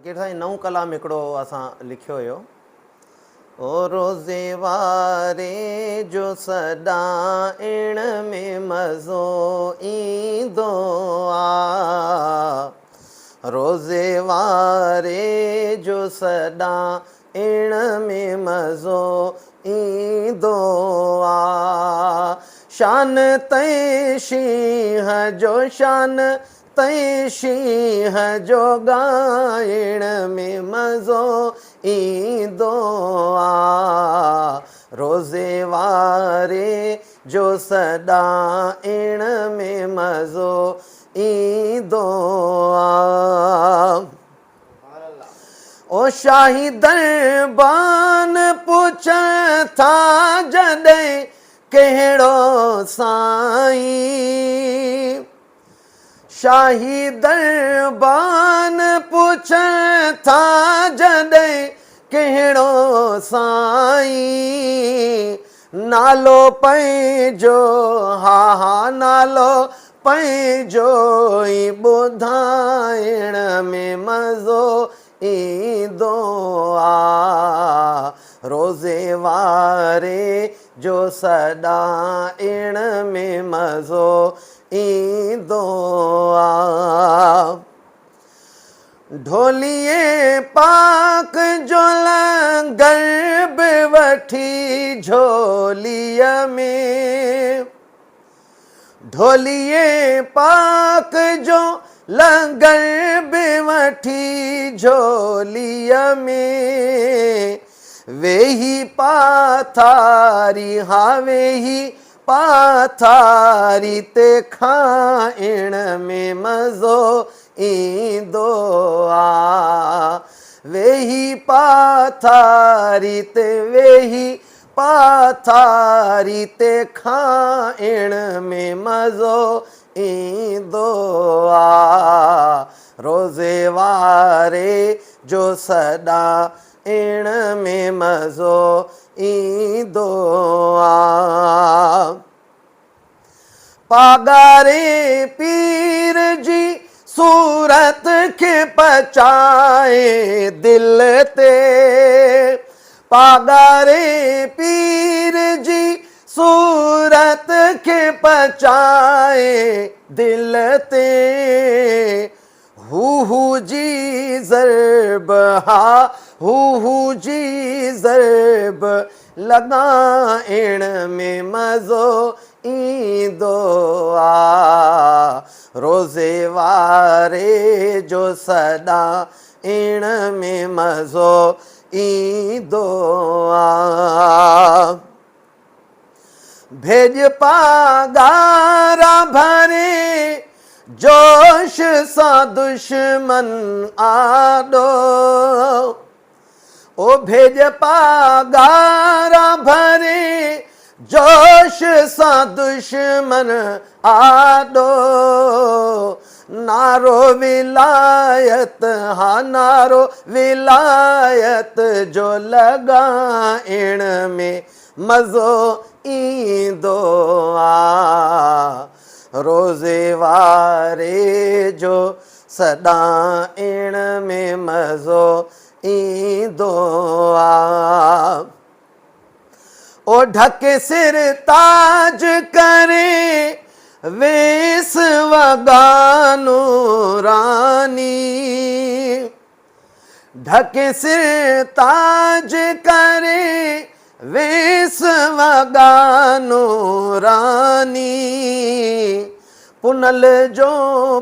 फ़क़ीर साईं नओं कलाम हिकिड़ो असां लिखियो हुयो। ओ रोज़े वारे जो सॾाइण में मज़ो ईंदो आ, रोज़े वारे जो सॾाइण में मज़ो ईंदो आ। शान तई शींहं जो शान तई शींहं जो ॻाइण में मज़ो ईंदो आ, रोज़े वारे जो सॾाइण में मज़ो ईंदो आ। ओ शाही दरबान पुछनि था जॾहिं कहिड़ो साईं, शाही दरबान पुछनि था जॾहिं कहिड़ो साईं, नालो पंहिंजो हा हा नालो पंहिंजो ई ॿुधाइण में मज़ो ईंदो आ, रोज़े वारे जो सॾाइण में मज़ो ईंदो आ। ढोलिए पाक जो लंगर बि वठी झोलीअ में, ढोलिए पाक जो लंगर बि वठी झोलीअ में, वेही पाथारी हा वेही पाथारी ते खाइण में मज़ो ईंदो आ, वेही पाथारी ते वेही पाथारी ते खाइण में मज़ो ईंदो आ, रोज़े वारे जो सॾाइण में मज़ो ईंदो आ। पागारे पीर जी सूरत खे पचाए दिल ते, पागारे पीर जी सूरत खे पचाए दिल ते, हू जी ज़रब हा हू जी ज़रब लॻाइण में मज़ो ईंदो आ, रोज़े वारे जो सॾाइण में मज़ो ईंदो आ। भेज पागारा भरे जोश सां दुश्मन आॾो, ओ भेज पागारा भरे जोश सां दुश्मन आॾो, नारो विलायत हा नारो विलायत जो लॻाइण में मज़ो ईंदो आ, रोज़े वारे जो सॾाइण में मज़ो ईंदो आ। ओ ढके सिर ताज करे वेस वॻा नूरानी, ढके सिर ताज करे वेस वॻा नूरानी, पुनल जो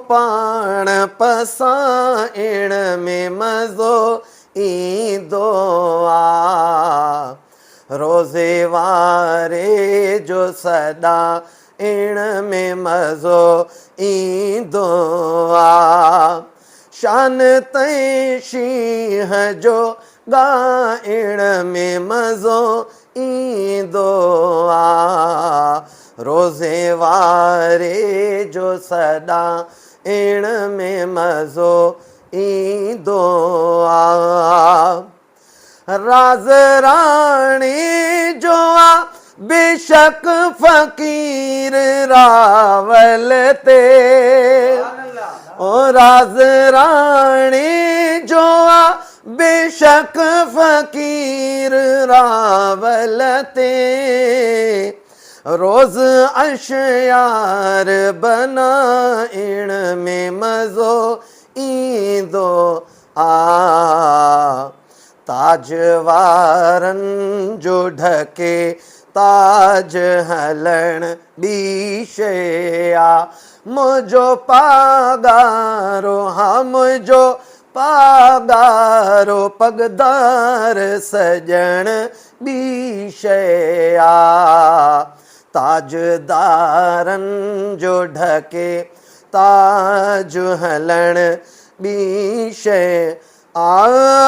पाण पसाइण में मज़ो ईंदो आ, रोज़े वारे जो सॾाइण में मज़ो ईंदो आ। शान तई शींहं जो ॻाइण में मज़ो ईंदो आ, रोज़े वारे जो सॾाइण में मज़ो ईंदो आ। राज़ राणी जो आ बेशक फ़क़ीर रावल ते, ओ राज़ राणी जो आ बेशक फ़कीर रावलते रोज़ अशयार बनाइण में मज़ो ईंदो आ। ताज वारनि जो ढके ताज हलण ॿी शइ आ। मुंहिंजो पागारो हा मुंहिंजो पागारो पगदार सजण ॿी शइ आ। ताजदारनि जो ढके ताज हलण ॿी शइ आला।